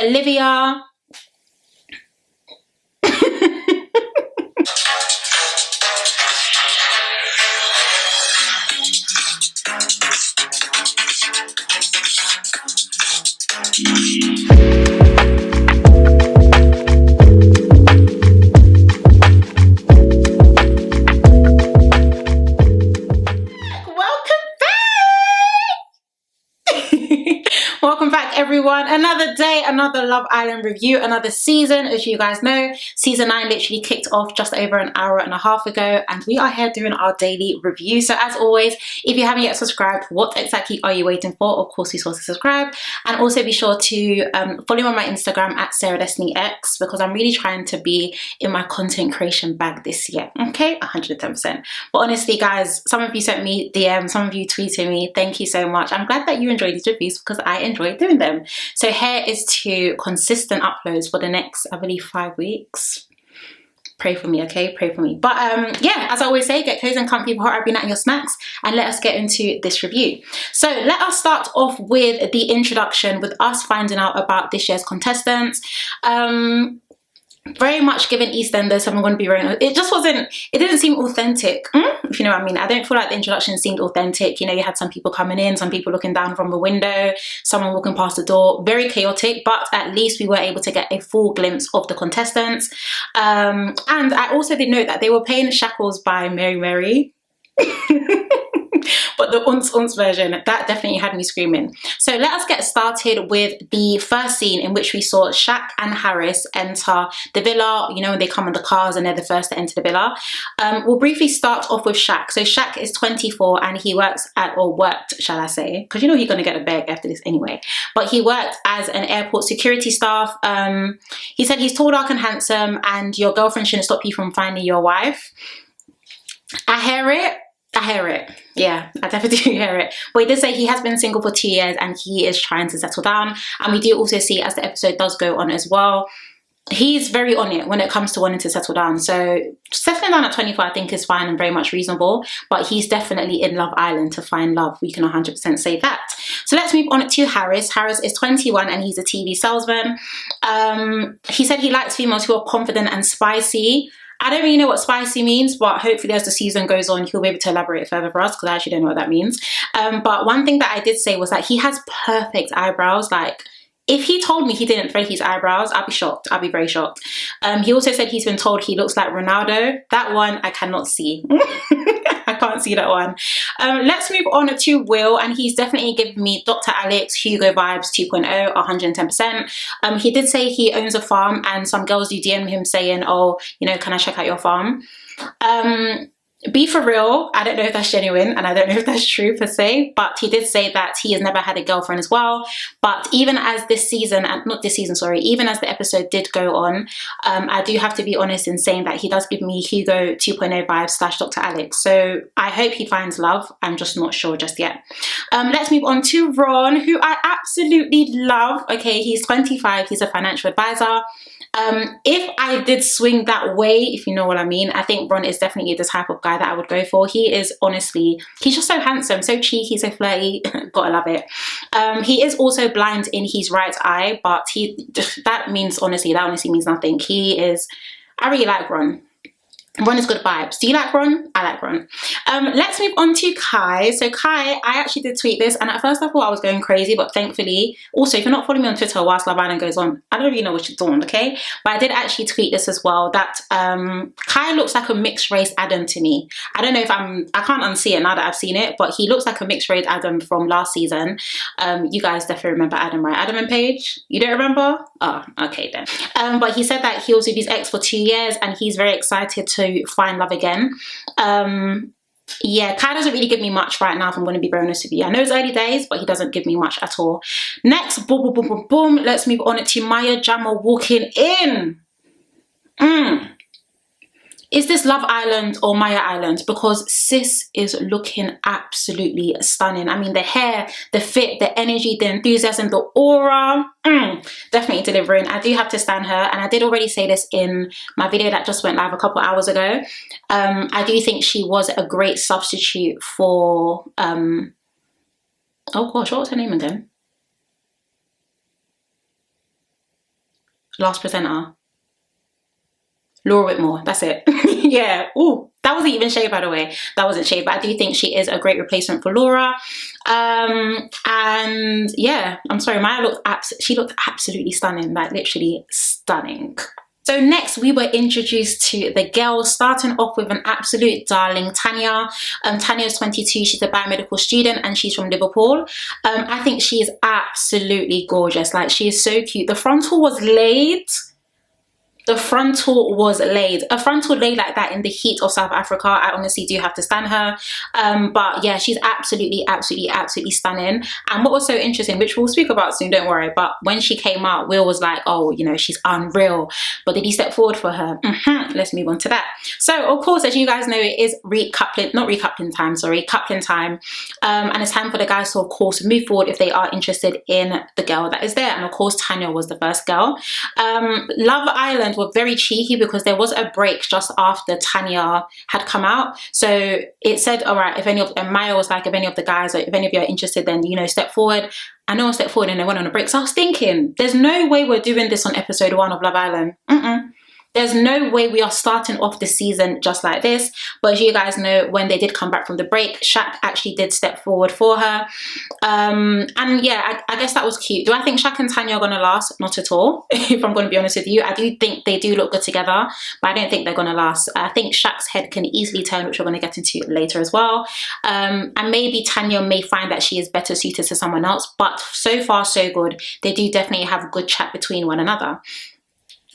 Olivia. Welcome back everyone. Another day, another Love Island review, another season. As you guys know, season 9 literally kicked off just over an hour and a half ago, and we are here doing our daily review. So as always, if you haven't yet subscribed, what exactly are you waiting for? Of course, be sure to subscribe, and also be sure to follow me on my Instagram at SarahDestinyX, because I'm really trying to be in my content creation bag this year. Okay, 110%. But honestly guys, some of you sent me DMs, some of you tweeted me. Thank you so much. I'm glad that you enjoyed these reviews because I enjoy doing them. So here is to consistent uploads for the next, I believe, 5 weeks. Pray for me, okay? Pray for me. But yeah, as I always say, get cozy and comfy, put out your snacks, and let us get into this review. So let us start off with the introduction, with us finding out about this year's contestants. Very much given EastEnders, so I'm going to be very honest. It just wasn't, it didn't seem authentic, if you know what I mean. I don't feel like the introduction seemed authentic. You know, you had some people coming in, some people looking down from the window, someone walking past the door. Very chaotic, but at least we were able to get a full glimpse of the contestants. And I also did note that they were playing Shackles by Mary Mary. But the uns version, that definitely had me screaming. So let us get started with the first scene, in which we saw Shaq and Harris enter the villa. You know, when they come in the cars and they're the first to enter the villa. We'll briefly start off with Shaq. So Shaq is 24 and he works at, or worked, shall I say, because you know you're going to get a bag after this anyway. But he worked as an airport security staff. He said he's tall, dark and handsome, and your girlfriend shouldn't stop you from finding your wife. I hear it. I hear it. Yeah, I definitely do hear it. But he did say he has been single for 2 years and he is trying to settle down. And we do also see, as the episode does go on as well, he's very on it when it comes to wanting to settle down. So settling down at 24 I think is fine and very much reasonable, but he's definitely in Love Island to find love. We can 100% say that. So let's move on to Harris. Harris is 21 and he's a TV salesman. He said he likes females who are confident and spicy. I don't really know what spicy means, but hopefully as the season goes on, he'll be able to elaborate further for us, because I actually don't know what that means. But one thing that I did say was that he has perfect eyebrows. Like, if he told me he didn't thread his eyebrows, I'd be shocked. I'd be very shocked. He also said he's been told he looks like Ronaldo. That one I cannot see. I can't see that one. Let's move on to Will, and he's definitely given me Dr. Alex, Hugo vibes 2.0, 110%. He did say he owns a farm, and some girls do DM him saying, oh, you know, can I check out your farm? Be for real, I don't know if that's genuine and I don't know if that's true per se, but he did say that he has never had a girlfriend as well. But even as this season, and not this season, sorry, even as the episode did go on, I do have to be honest in saying that he does give me Hugo 2.0 vibes / Dr. Alex. So I hope he finds love. I'm just not sure just yet. Let's move on to Ron, who I absolutely love. Okay, he's 25, he's a financial advisor. If I did swing that way, if you know what I mean, I think Ron is definitely the type of guy that I would go for. He is honestly, he's just so handsome, so cheeky, so flirty. Gotta love it. He is also blind in his right eye, but that means honestly, that honestly means nothing. He is, I really like Ron. Ron is good vibes. Do you like Ron? I like Ron. Let's move on to Kai. So Kai, I actually did tweet this, and at first I thought I was going crazy, but thankfully, also if you're not following me on Twitter whilst Love Island goes on, I don't really know what you're doing, okay? But I did actually tweet this as well, that Kai looks like a mixed race Adam to me. I don't know if I can't unsee it now that I've seen it, but he looks like a mixed race Adam from last season. You guys definitely remember Adam, right? Adam and Paige? You don't remember? Oh, okay then. But he said that he was with his ex for 2 years and he's very excited to find love again. Yeah, Kai doesn't really give me much right now, if I'm going to be very honest with you. I know it's early days, but he doesn't give me much at all. Next, boom, boom, boom, boom, boom. Let's move on to Maya Jama walking in. Is this Love Island or Maya Island? Because sis is looking absolutely stunning. I mean, the hair, the fit, the energy, the enthusiasm, the aura, definitely delivering. I do have to stan her, and I did already say this in my video that just went live a couple hours ago. I do think she was a great substitute for, oh gosh, what was her name again? Last presenter. Laura Whitmore, that's it. Yeah. Ooh, that wasn't even shade, by the way. That wasn't shade, but I do think she is a great replacement for Laura. And yeah, I'm sorry, Maya she looked absolutely stunning, like literally stunning. So next we were introduced to the girls, starting off with an absolute darling, Tanya. Tanya is 22, she's a biomedical student and she's from Liverpool. I think she is absolutely gorgeous, like she is so cute. The frontal was laid. The frontal was laid. A frontal laid like that in the heat of South Africa, I honestly do have to stand her. But yeah, she's absolutely stunning. And what was so interesting, which we'll speak about soon, don't worry, but when she came out, Will was like, oh, you know, she's unreal. But did he step forward for her? Let's move on to that. So of course, as you guys know, it is coupling time. And it's time for the guys to, of course, move forward if they are interested in the girl that is there. And of course, Tanya was the first girl. Love Island were very cheeky because there was a break just after Tanya had come out. So it said, all right, if any of, and Maya was like, if any of the guys, or if any of you are interested, then, you know, step forward. And no one stepped forward and they went on a break. So I was thinking, there's no way we're doing this on episode 1 of Love Island. There's no way we are starting off the season just like this. But as you guys know, when they did come back from the break, Shaq actually did step forward for her. And yeah, I guess that was cute. Do I think Shaq and Tanya are going to last? Not at all, if I'm going to be honest with you. I do think they do look good together, but I don't think they're going to last. I think Shaq's head can easily turn, which we're going to get into later as well. And maybe Tanya may find that she is better suited to someone else. But so far, so good. They do definitely have a good chat between one another.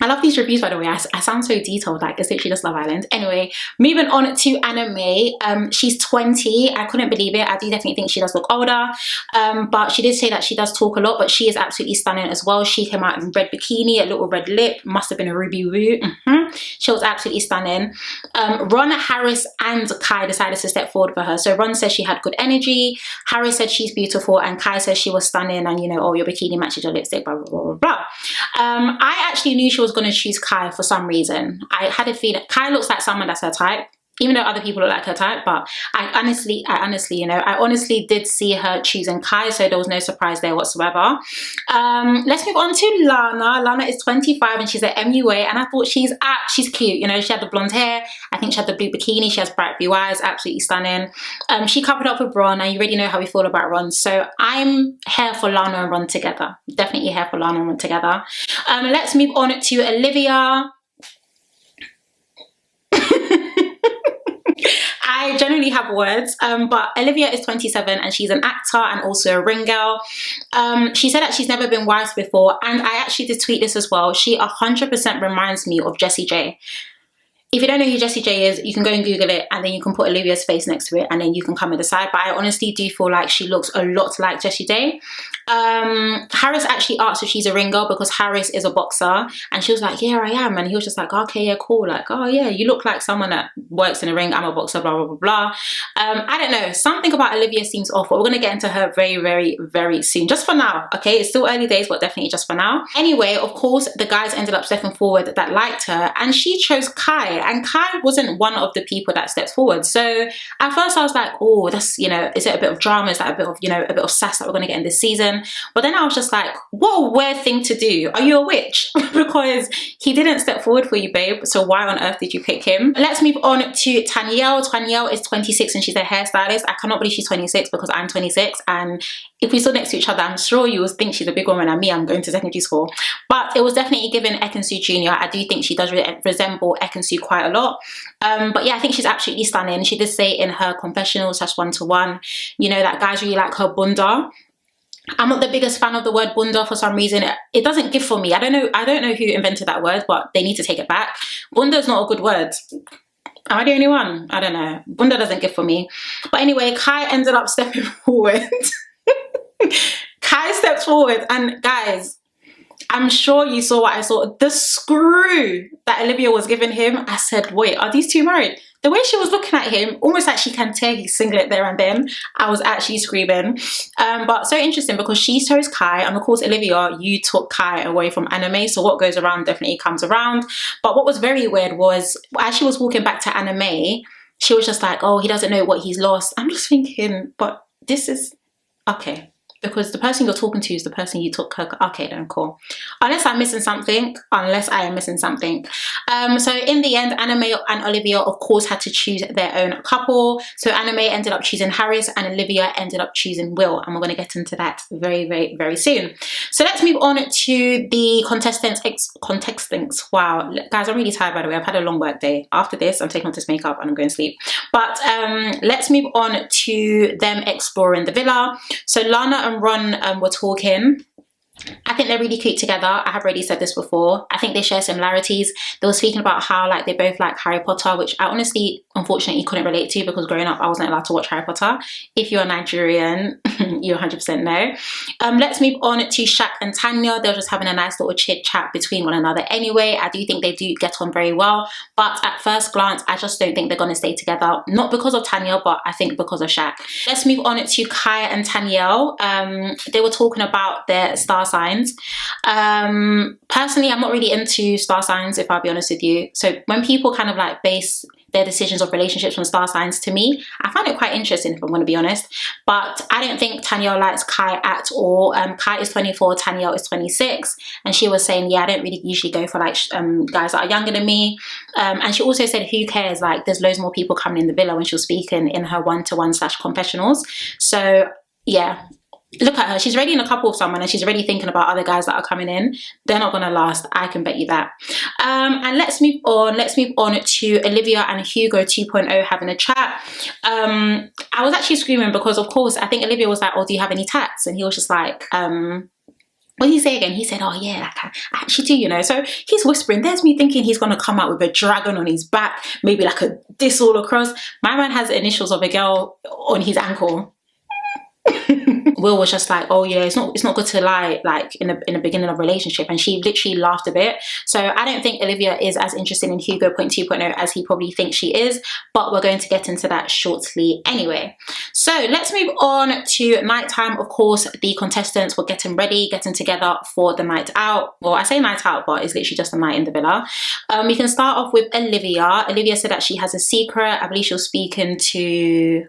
I love these reviews, by the way. I sound so detailed, like it's literally just Love Island. Anyway, moving on to Anna-Mae. She's 20. I couldn't believe it. I do definitely think she does look older. But she did say that she does talk a lot, but she is absolutely stunning as well. She came out in red bikini, a little red lip, must have been a ruby woo. She was absolutely stunning. Ron, Harris, and Kai decided to step forward for her. So Ron says she had good energy. Harris said she's beautiful, and Kai says she was stunning, and you know, oh, your bikini matches your lipstick, blah blah blah blah blah. I actually knew she was going to choose Kai for some reason. I had a feeling Kai looks like someone that's her type, even though other people look like her type. But I honestly did see her choosing Kai, so there was no surprise there whatsoever. Let's move on to Lana. Lana is 25 and she's at MUA, and I thought she's cute. You know, she had the blonde hair. I think she had the blue bikini. She has bright blue eyes, absolutely stunning. She covered up with Ron, and you already know how we feel about Ron. So I'm here for Lana and Ron together. Definitely here for Lana and Ron together. Let's move on to Olivia. I generally have words, but Olivia is 27 and she's an actor and also a ring girl. She said that she's never been wife before, and I actually did tweet this as well. She 100% reminds me of Jessie J. If you don't know who Jessie J is, you can go and Google it, and then you can put Olivia's face next to it, and then you can come and decide. But I honestly do feel like she looks a lot like Jessie J. Harris actually asked if she's a ring girl because Harris is a boxer, and she was like, yeah, I am. And he was just like, okay, yeah, cool. Like, oh yeah, you look like someone that works in a ring. I'm a boxer, blah, blah, blah, blah. I don't know. Something about Olivia seems off, but we're going to get into her very, very, very soon. Just for now, okay? It's still early days, but definitely just for now. Anyway, of course, the guys ended up stepping forward that liked her, and she chose Kai. And Kai wasn't one of the people that stepped forward. So at first I was like, oh, that's, you know, is it a bit of drama? Is that a bit of, you know, a bit of sass that we're going to get in this season? But then I was just like, what a weird thing to do. Are you a witch? Because he didn't step forward for you, babe. So why on earth did you pick him? Let's move on to Tanyel. Tanyel is 26 and she's a hairstylist. I cannot believe she's 26 because I'm 26. And if we stood next to each other, I'm sure you would think she's a big woman, and me, I'm going to secondary school. But it was definitely given Ekansu Jr. I do think she does resemble Ekansu quite a lot. But yeah, I think she's absolutely stunning. She did say in her confessionals /1-to-1, you know, that guys really like her bunda. I'm not the biggest fan of the word bunda for some reason. It doesn't give for me. I don't know who invented that word, but they need to take it back. Bunda is not a good word. Am I the only one? I don't know. Bunda doesn't give for me. But anyway, Kai ended up stepping forward. Kai steps forward, and guys, I'm sure you saw what I saw. The screw that Olivia was giving him. I said, wait, are these two married? The way she was looking at him, almost like she can tear his singlet there and then. I was actually screaming. But so interesting because she chose Kai, and of course, Olivia, you took Kai away from Anna-Mae. So what goes around definitely comes around. But what was very weird was, as she was walking back to Anna-Mae, she was just like, oh, he doesn't know what he's lost. I'm just thinking, but this is, okay. because the person you're talking to is the person you took her. Okay, then cool. Unless I'm missing something. Unless I am missing something. So in the end, Anna-Mae and Olivia, of course, had to choose their own couple. So Anna-Mae ended up choosing Harris, and Olivia ended up choosing Will. And we're going to get into that very, very, very soon. So let's move on to the contestants. Wow, guys, I'm really tired, by the way. I've had a long work day. After this, I'm taking off this makeup and I'm going to sleep. But let's move on to them exploring the villa. So Lana and Ron were talking. I think they're really cute together. I have already said this before. I think they share similarities. They were speaking about how like they both like Harry Potter, which I honestly, unfortunately, couldn't relate to because growing up I wasn't allowed to watch Harry Potter. If you're Nigerian, you 100% know. Let's move on to Shaq and Tanya. They're just having a nice little chit chat between one another. Anyway, I do think they do get on very well, but at first glance, I just don't think they're going to stay together. Not because of Tanya, but I think because of Shaq. Let's move on to Kai and Tanyel. They were talking about their star signs. Personally, I'm not really into star signs, if I'll be honest with you. So when people kind of like base their decisions of relationships on star signs, to me, I find it quite interesting, if I'm going to be honest. But I don't think Tanyel likes Kai at all. Kai is 24, Tanyel is 26, and she was saying, yeah, I don't really usually go for like guys that are younger than me. And she also said, who cares, like there's loads more people coming in the villa, when she was speaking in her one-to-one / confessionals. So yeah, look at her, she's already in a couple with someone and she's already thinking about other guys that are coming in. They're not gonna last, I can bet you that. And let's move on to Olivia and Hugo 2.0 having a chat. I was actually screaming because of course I think Olivia was like, oh, do you have any tats? And he was just like, what did he say again? He said, oh yeah, like I actually do, you know. So he's whispering. There's me thinking he's gonna come out with a dragon on his back, maybe like a this all across. My man has the initials of a girl on his ankle. Will was just like, oh yeah, it's not good to lie like in the beginning of a relationship, and she literally laughed a bit. So I don't think Olivia is as interested in Hugo 2.0 as he probably thinks she is, but we're going to get into that shortly anyway. So let's move on to nighttime. Of course, the contestants were getting ready, getting together for the night out. Well, I say night out, but it's literally just a night in the villa. We can start off with Olivia. Olivia said that she has a secret. I believe she was speaking to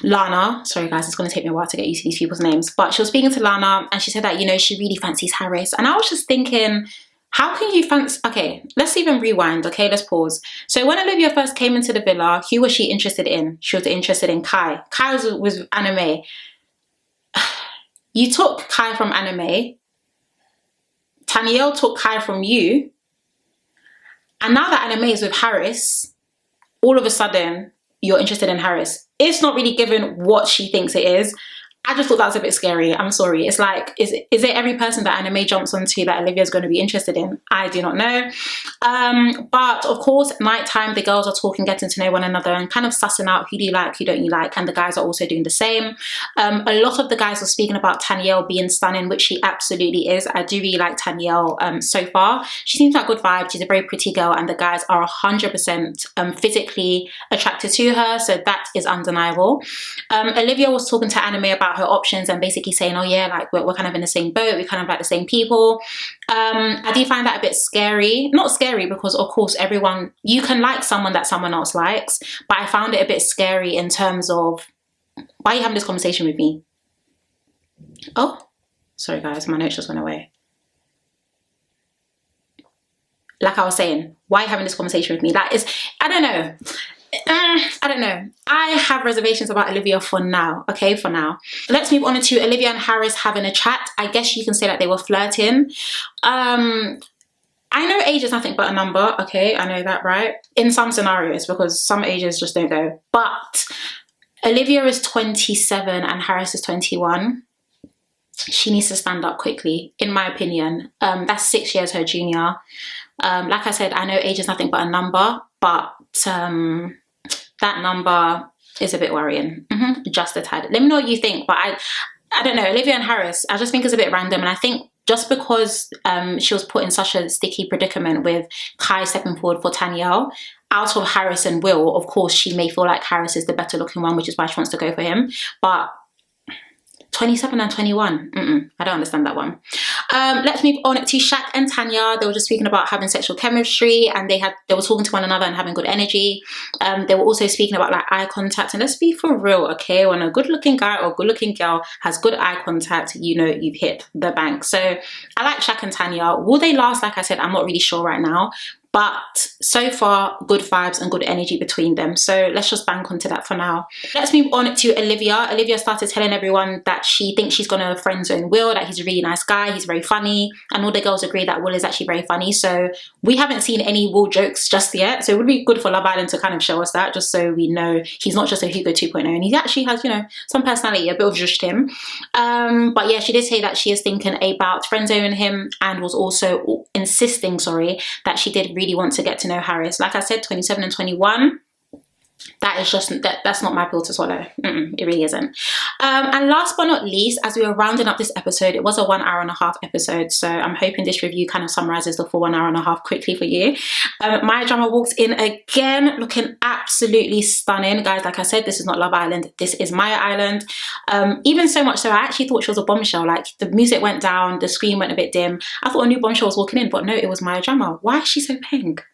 Lana. Sorry guys, it's going to take me a while to get used to these people's names, but she was speaking to Lana and she said that, you know, she really fancies Harris. And I was just thinking, how can you fancy, okay, let's even rewind, okay, let's pause. So when Olivia first came into the villa, who was she interested in? She was interested in Kai. Kai was with Anna-Mae. You took Kai from Anna-Mae. Tanyel took Kai from you. And now that Anna-Mae is with Harris, all of a sudden you're interested in Harris. It's not really given what she thinks it is. I just thought that was a bit scary. I'm sorry. It's like, is it every person that Anna-Mae jumps onto that Olivia's going to be interested in? I do not know. But of course, nighttime, the girls are talking, getting to know one another and kind of sussing out who do you like, who don't you like, and the guys are also doing the same. A lot of the guys were speaking about Tanyel being stunning, which she absolutely is. I do really like Tanyel so far. She seems like a good vibe. She's a very pretty girl and the guys are 100% physically attracted to her, so that is undeniable. Olivia was talking to Anna-Mae about her options and basically saying, oh yeah, like we're kind of in the same boat, we kind of like the same people. I do find that a bit scary. Not scary because of course you can like someone that someone else likes, but I found it a bit scary in terms of, why are you having this conversation with me? Oh, sorry guys, my notes just went away. Like I was saying, why are you having this conversation with me? That is, I don't know. I have reservations about Olivia for now, okay, for now. Let's move on to Olivia and Harris having a chat. I guess you can say that they were flirting. I know age is nothing but a number, okay, I know that, right? In some scenarios, because some ages just don't go. But Olivia is 27 and Harris is 21. She needs to stand up quickly, in my opinion. That's 6 years her junior. Like I said, I know age is nothing but a number, but that number is a bit worrying. Just a tad. Let me know what you think, but I don't know. Olivia and Harris, I just think it's a bit random, and I think just because she was put in such a sticky predicament with Kai stepping forward for Tanyel, out of Harris and Will, of course, she may feel like Harris is the better looking one, which is why she wants to go for him. But 27 and 21. I don't understand that one. Let's move on to Shaq and Tanya. They were just speaking about having sexual chemistry, and they were talking to one another and having good energy. They were also speaking about like eye contact, and let's be for real, okay? When a good looking guy or good looking girl has good eye contact, you know you've hit the bank. So I like Shaq and Tanya. Will they last? Like I said, I'm not really sure right now. But so far, good vibes and good energy between them. So let's just bank onto that for now. Let's move on to Olivia. Olivia started telling everyone that she thinks she's gonna friend zone Will, that he's a really nice guy, he's very funny. And all the girls agree that Will is actually very funny. So we haven't seen any Will jokes just yet. So it would be good for Love Island to kind of show us that, just so we know he's not just a Hugo 2.0. And he actually has, you know, some personality, a bit of just him. But yeah, she did say that she is thinking about friend zoning him, and was also insisting, sorry, that she did really want to get to know Harris. Like I said, 27 and 21, that is just, that's not my pill to swallow. It really isn't. And last but not least, as we were rounding up this episode, it was a 1 hour and a half episode, so I'm hoping this review kind of summarizes the full 1 hour and a half quickly for you. My Jama walks in again looking absolutely stunning. Guys, like I said, this is not Love Island, this is my island. Even so much so, I actually thought she was a Bombshell. Like, the music went down, the screen went a bit dim. I thought a new Bombshell was walking in, but no, it was my Jama. Why is she so pink?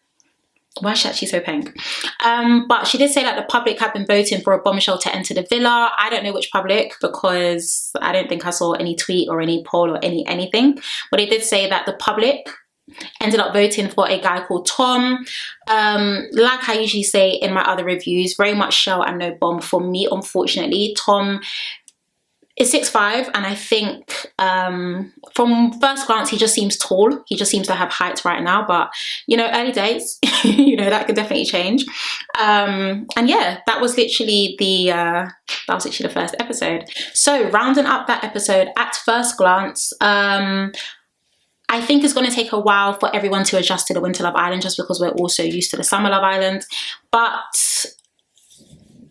Why is she actually so pink? But she did say that the public have been voting for a Bombshell to enter the villa. I don't know which public, because I don't think I saw any tweet or any poll or anything. But they did say that the public ended up voting for a guy called Tom. Like I usually say in my other reviews, very much shell and no bomb for me, unfortunately. Tom is 6'5", and I think from first glance he just seems tall. He just seems to have height right now, but you know, early days, you know, that could definitely change. And yeah, that was literally the first episode. So rounding up that episode, at first glance, I think it's going to take a while for everyone to adjust to the Winter Love Island, just because we're also used to the Summer Love Island. But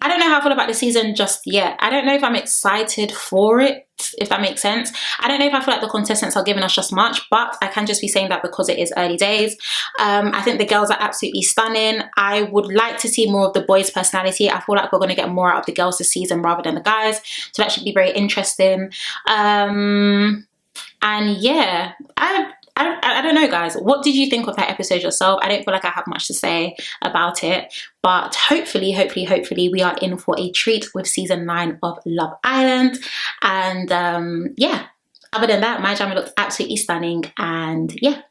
I don't know how I feel about the season just yet. I don't know if I'm excited for it, if that makes sense. I don't know if I feel like the contestants are giving us just much, but I can just be saying that because it is early days. I think the girls are absolutely stunning. I would like to see more of the boys' personality. I feel like we're going to get more out of the girls this season rather than the guys. So that should be very interesting. And yeah, I don't know, guys. What did you think of that episode yourself? I don't feel like I have much to say about it, but hopefully we are in for a treat with season 9 of Love Island. And yeah, other than that, my Jama looks absolutely stunning, and yeah.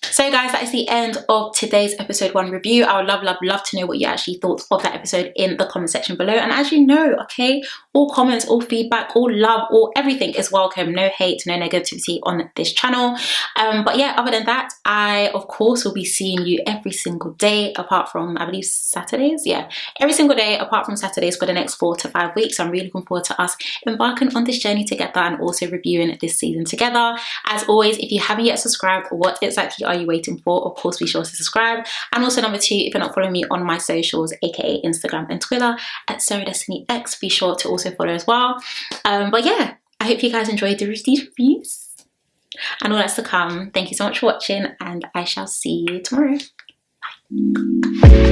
So guys, that is the end of today's episode 1 review. I would love to know what you actually thought of that episode in the comment section below. And as you know, okay, all comments, all feedback, all love, all everything is welcome. No hate, no negativity on this channel. But yeah, other than that, I of course will be seeing you every single day apart from, I believe, Saturdays. Yeah, every single day apart from Saturdays for the next 4 to 5 weeks. I'm really looking forward to us embarking on this journey together and also reviewing this season together. As always, if you haven't yet subscribed, what exactly are you waiting for? Of course, be sure to subscribe. And also number 2, if you're not following me on my socials, aka Instagram and Twitter at SarahDestinyX, be sure to also follow as well. But yeah, I hope you guys enjoyed these reviews and all that's to come. Thank you so much for watching, and I shall see you tomorrow. Bye.